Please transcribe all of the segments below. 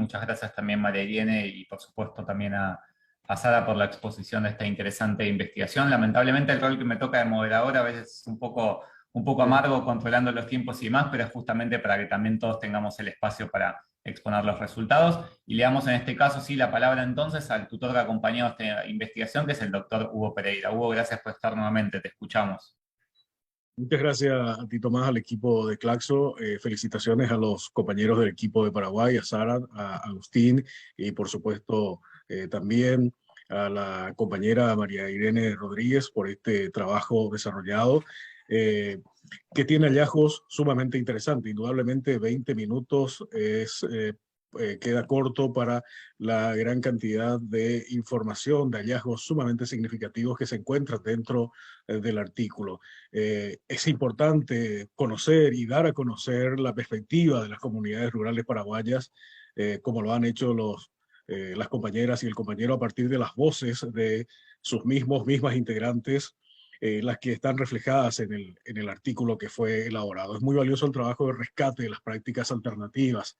muchas gracias también María Irene y por supuesto también a Sara por la exposición de esta interesante investigación. Lamentablemente el rol que me toca de moderador a veces es un poco amargo controlando los tiempos y demás, pero es justamente para que también todos tengamos el espacio para exponer los resultados. Y le damos en este caso sí la palabra entonces al tutor que ha acompañado esta investigación, que es el doctor Hugo Pereira. Hugo, gracias por estar nuevamente, te escuchamos. Muchas gracias a ti, Tomás, al equipo de Claxo. Felicitaciones a los compañeros del equipo de Paraguay, a Sara, a Agustín y por supuesto también a la compañera María Irene Rodríguez por este trabajo desarrollado que tiene hallazgos sumamente interesantes. Indudablemente 20 minutos queda corto para la gran cantidad de información, de hallazgos sumamente significativos que se encuentran dentro del artículo. Es importante conocer y dar a conocer la perspectiva de las comunidades rurales paraguayas, como lo han hecho las compañeras y el compañero a partir de las voces de sus mismas integrantes, las que están reflejadas en el artículo que fue elaborado. Es muy valioso el trabajo de rescate de las prácticas alternativas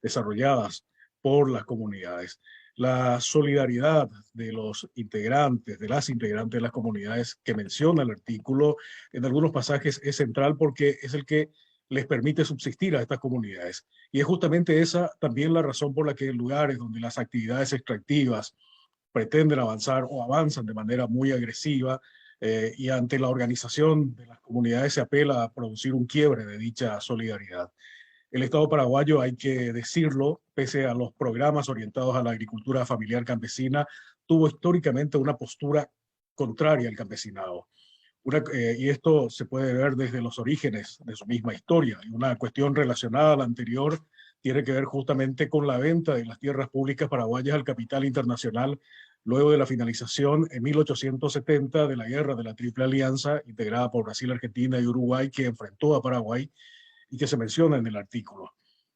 desarrolladas por las comunidades. La solidaridad de los integrantes, de las integrantes de las comunidades que menciona el artículo, en algunos pasajes es central porque es el que les permite subsistir a estas comunidades. Y es justamente esa también la razón por la que en lugares donde las actividades extractivas pretenden avanzar o avanzan de manera muy agresiva, y ante la organización de las comunidades se apela a producir un quiebre de dicha solidaridad. El Estado paraguayo, hay que decirlo, pese a los programas orientados a la agricultura familiar campesina, tuvo históricamente una postura contraria al campesinado. Y esto se puede ver desde los orígenes de su misma historia. Y una cuestión relacionada a la anterior tiene que ver justamente con la venta de las tierras públicas paraguayas al capital internacional luego de la finalización en 1870 de la Guerra de la Triple Alianza, integrada por Brasil, Argentina y Uruguay, que enfrentó a Paraguay y que se menciona en el artículo.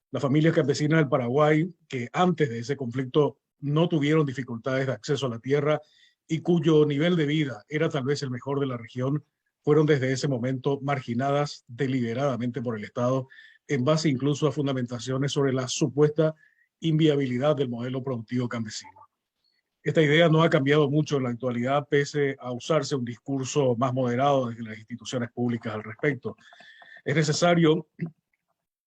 Las familias campesinas del Paraguay, que antes de ese conflicto no tuvieron dificultades de acceso a la tierra y cuyo nivel de vida era tal vez el mejor de la región, fueron desde ese momento marginadas deliberadamente por el Estado, en base incluso a fundamentaciones sobre la supuesta inviabilidad del modelo productivo campesino. Esta idea no ha cambiado mucho en la actualidad, pese a usarse un discurso más moderado desde las instituciones públicas al respecto. Es necesario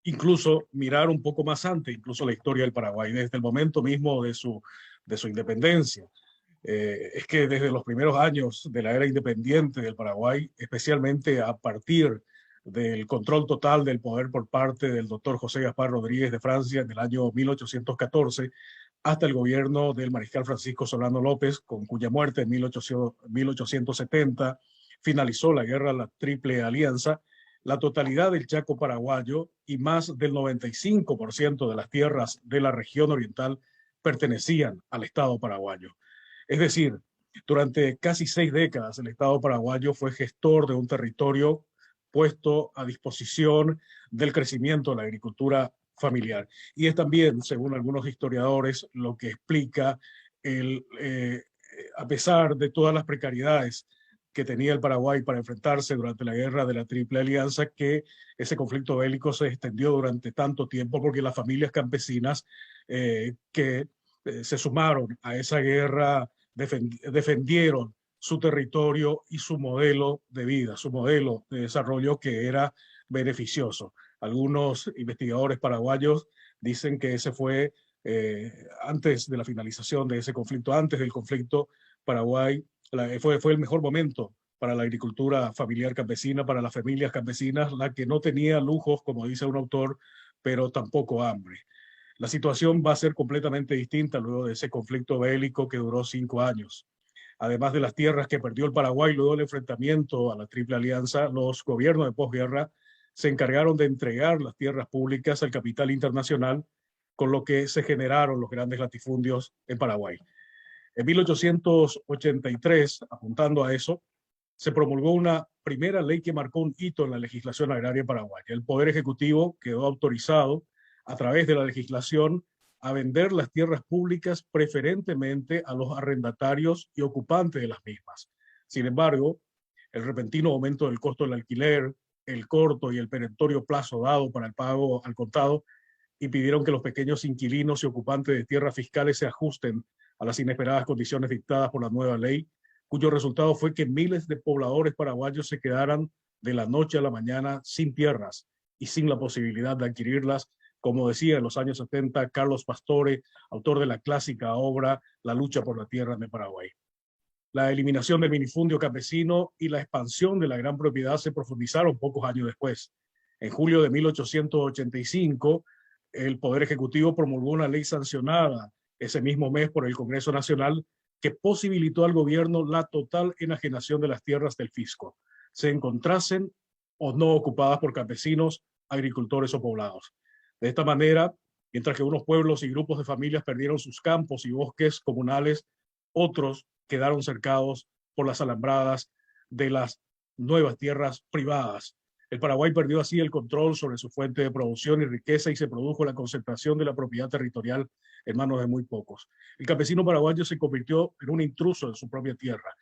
incluso mirar un poco más antes, incluso la historia del Paraguay, desde el momento mismo de su independencia. Es que desde los primeros años de la era independiente del Paraguay, especialmente a partir del control total del poder por parte del doctor José Gaspar Rodríguez de Francia en el año 1814, hasta el gobierno del mariscal Francisco Solano López, con cuya muerte en 1870 finalizó la guerra de la Triple Alianza, la totalidad del Chaco paraguayo y más del 95% de las tierras de la región oriental pertenecían al Estado paraguayo. Es decir, durante casi 6 décadas el Estado paraguayo fue gestor de un territorio puesto a disposición del crecimiento de la agricultura familiar. Y es también, según algunos historiadores, lo que explica a pesar de todas las precariedades que tenía el Paraguay para enfrentarse durante la guerra de la Triple Alianza, que ese conflicto bélico se extendió durante tanto tiempo porque las familias campesinas que se sumaron a esa guerra defendieron su territorio y su modelo de vida, su modelo de desarrollo que era beneficioso. Algunos investigadores paraguayos dicen que ese fue antes de la finalización de ese conflicto, antes del conflicto, Paraguay fue el mejor momento para la agricultura familiar campesina, para las familias campesinas, la que no tenía lujos, como dice un autor, pero tampoco hambre. La situación va a ser completamente distinta luego de ese conflicto bélico que duró 5 años. Además de las tierras que perdió el Paraguay luego del enfrentamiento a la Triple Alianza, los gobiernos de posguerra se encargaron de entregar las tierras públicas al capital internacional, con lo que se generaron los grandes latifundios en Paraguay. En 1883, apuntando a eso, se promulgó una primera ley que marcó un hito en la legislación agraria paraguaya. El Poder Ejecutivo quedó autorizado a través de la legislación a vender las tierras públicas preferentemente a los arrendatarios y ocupantes de las mismas. Sin embargo, el repentino aumento del costo del alquiler, el corto y el perentorio plazo dado para el pago al contado, impidieron que los pequeños inquilinos y ocupantes de tierras fiscales se ajusten a las inesperadas condiciones dictadas por la nueva ley, cuyo resultado fue que miles de pobladores paraguayos se quedaran de la noche a la mañana sin tierras y sin la posibilidad de adquirirlas, como decía en los años 70 Carlos Pastore, autor de la clásica obra La lucha por la tierra de Paraguay. La eliminación del minifundio campesino y la expansión de la gran propiedad se profundizaron pocos años después. En julio de 1885, el Poder Ejecutivo promulgó una ley sancionada ese mismo mes por el Congreso Nacional que posibilitó al gobierno la total enajenación de las tierras del fisco, se encontrasen o no ocupadas por campesinos, agricultores o poblados. De esta manera, mientras que unos pueblos y grupos de familias perdieron sus campos y bosques comunales, otros quedaron cercados por las alambradas de las nuevas tierras privadas. El Paraguay perdió así el control sobre su fuente de producción y riqueza y se produjo la concentración de la propiedad territorial en manos de muy pocos. El campesino paraguayo se convirtió en un intruso en su propia tierra.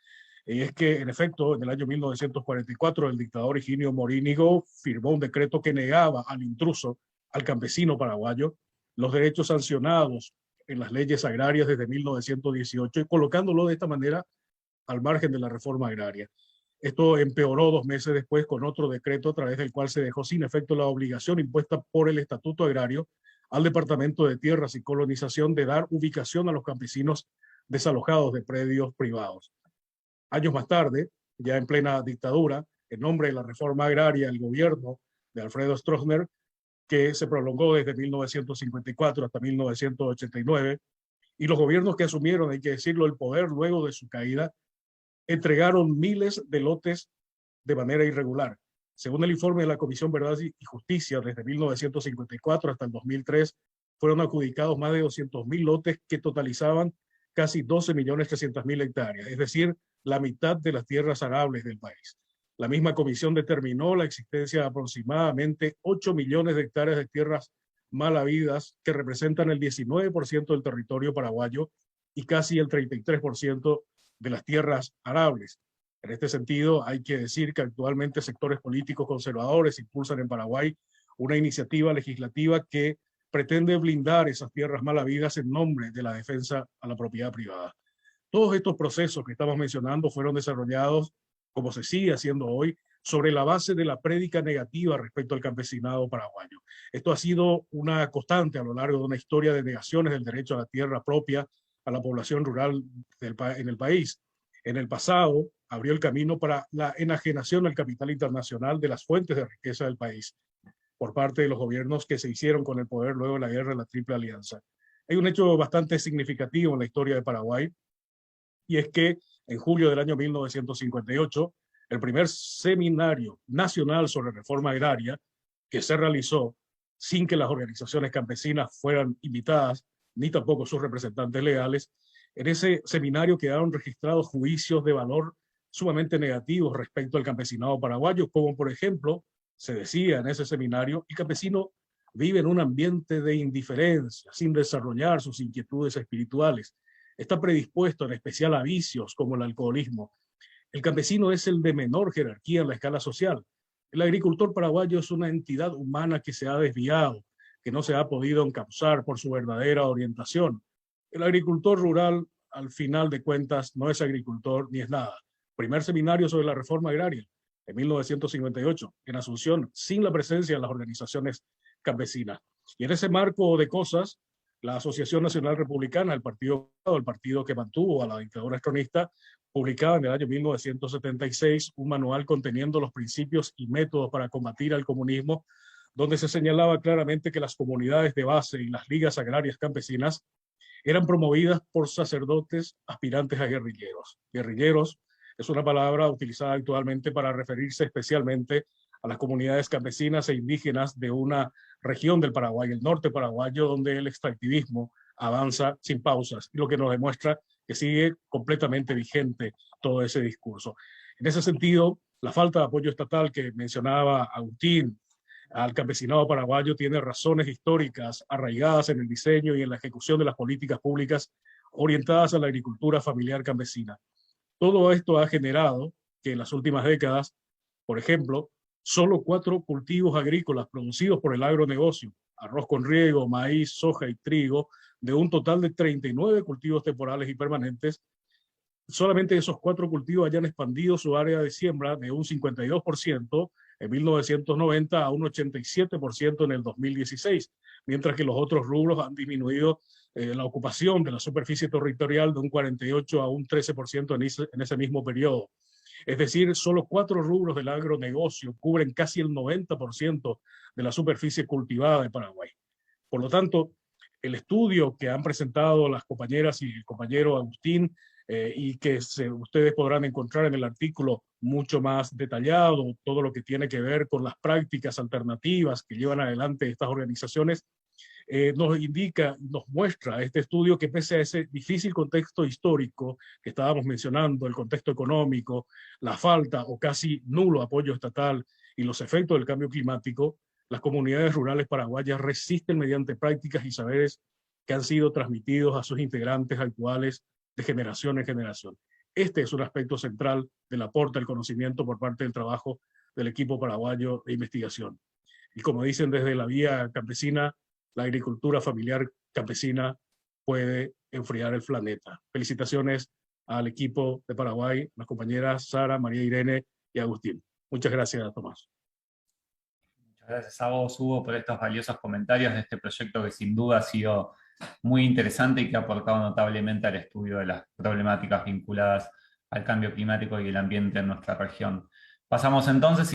Y es que, en efecto, en el año 1944, el dictador Higinio Morínigo firmó un decreto que negaba al intruso, al campesino paraguayo, los derechos sancionados en las leyes agrarias desde 1918 y colocándolo de esta manera al margen de la reforma agraria. Esto empeoró 2 meses después con otro decreto a través del cual se dejó sin efecto la obligación impuesta por el Estatuto Agrario al Departamento de Tierras y Colonización de dar ubicación a los campesinos desalojados de predios privados. Años más tarde, ya en plena dictadura, en nombre de la reforma agraria, el gobierno de Alfredo Stroessner, que se prolongó desde 1954 hasta 1989, y los gobiernos que asumieron, hay que decirlo, el poder luego de su caída, entregaron miles de lotes de manera irregular. Según el informe de la Comisión Verdad y Justicia, desde 1954 hasta el 2003, fueron adjudicados más de 200.000 lotes que totalizaban casi 12.300.000 hectáreas, es decir, la mitad de las tierras arables del país. La misma comisión determinó la existencia de aproximadamente 8 millones de hectáreas de tierras mal habidas, que representan el 19% del territorio paraguayo y casi el 33% de las tierras arables. En este sentido, hay que decir que actualmente sectores políticos conservadores impulsan en Paraguay una iniciativa legislativa que pretende blindar esas tierras mal habidas en nombre de la defensa a la propiedad privada. Todos estos procesos que estamos mencionando fueron desarrollados, como se sigue haciendo hoy, sobre la base de la prédica negativa respecto al campesinado paraguayo. Esto ha sido una constante a lo largo de una historia de negaciones del derecho a la tierra propia a la población rural en el país. En el pasado, abrió el camino para la enajenación al capital internacional de las fuentes de riqueza del país por parte de los gobiernos que se hicieron con el poder luego de la guerra de la Triple Alianza. Hay un hecho bastante significativo en la historia de Paraguay, y es que en julio del año 1958, el primer seminario nacional sobre reforma agraria que se realizó sin que las organizaciones campesinas fueran invitadas, ni tampoco sus representantes legales, en ese seminario quedaron registrados juicios de valor sumamente negativos respecto al campesinado paraguayo, como por ejemplo, se decía en ese seminario, el campesino vive en un ambiente de indiferencia, sin desarrollar sus inquietudes espirituales. Está predispuesto en especial a vicios como el alcoholismo. El campesino es el de menor jerarquía en la escala social. El agricultor paraguayo es una entidad humana que se ha desviado, que no se ha podido encauzar por su verdadera orientación. El agricultor rural, al final de cuentas, no es agricultor ni es nada. Primer seminario sobre la reforma agraria, en 1958, en Asunción, sin la presencia de las organizaciones campesinas. Y en ese marco de cosas, la Asociación Nacional Republicana, el partido que mantuvo a la dictadura cronista, publicaba en el año 1976 un manual conteniendo los principios y métodos para combatir al comunismo, donde se señalaba claramente que las comunidades de base y las ligas agrarias campesinas eran promovidas por sacerdotes aspirantes a guerrilleros. Guerrilleros es una palabra utilizada actualmente para referirse especialmente a las comunidades campesinas e indígenas de una región del Paraguay, el norte paraguayo, donde el extractivismo avanza sin pausas, y lo que nos demuestra que sigue completamente vigente todo ese discurso. En ese sentido, la falta de apoyo estatal que mencionaba Agustín al campesinado paraguayo tiene razones históricas arraigadas en el diseño y en la ejecución de las políticas públicas orientadas a la agricultura familiar campesina. Todo esto ha generado que en las últimas décadas, por ejemplo, solo 4 cultivos agrícolas producidos por el agronegocio arroz con riego, maíz, soja y trigo, de un total de 39 cultivos temporales y permanentes. Solamente esos 4 cultivos hayan expandido su área de siembra de un 52% en 1990 a un 87% en el 2016, mientras que los otros rubros han disminuido la ocupación de la superficie territorial de un 48 a un 13% en ese mismo periodo. Es decir, solo 4 rubros del agronegocio cubren casi el 90% de la superficie cultivada de Paraguay. Por lo tanto, el estudio que han presentado las compañeras y el compañero Agustín y que ustedes podrán encontrar en el artículo mucho más detallado, todo lo que tiene que ver con las prácticas alternativas que llevan adelante estas organizaciones, nos indica, nos muestra este estudio que pese a ese difícil contexto histórico que estábamos mencionando, el contexto económico, la falta o casi nulo apoyo estatal y los efectos del cambio climático, las comunidades rurales paraguayas resisten mediante prácticas y saberes que han sido transmitidos a sus integrantes actuales de generación en generación. Este es un aspecto central del aporte al conocimiento por parte del trabajo del equipo paraguayo de investigación. Y como dicen desde la vía campesina, la agricultura familiar campesina puede enfriar el planeta. Felicitaciones al equipo de Paraguay, las compañeras Sara, María Irene y Agustín. Muchas gracias, Tomás. Muchas gracias a vos, Hugo, por estos valiosos comentarios de este proyecto que sin duda ha sido muy interesante y que ha aportado notablemente al estudio de las problemáticas vinculadas al cambio climático y el ambiente en nuestra región. Pasamos entonces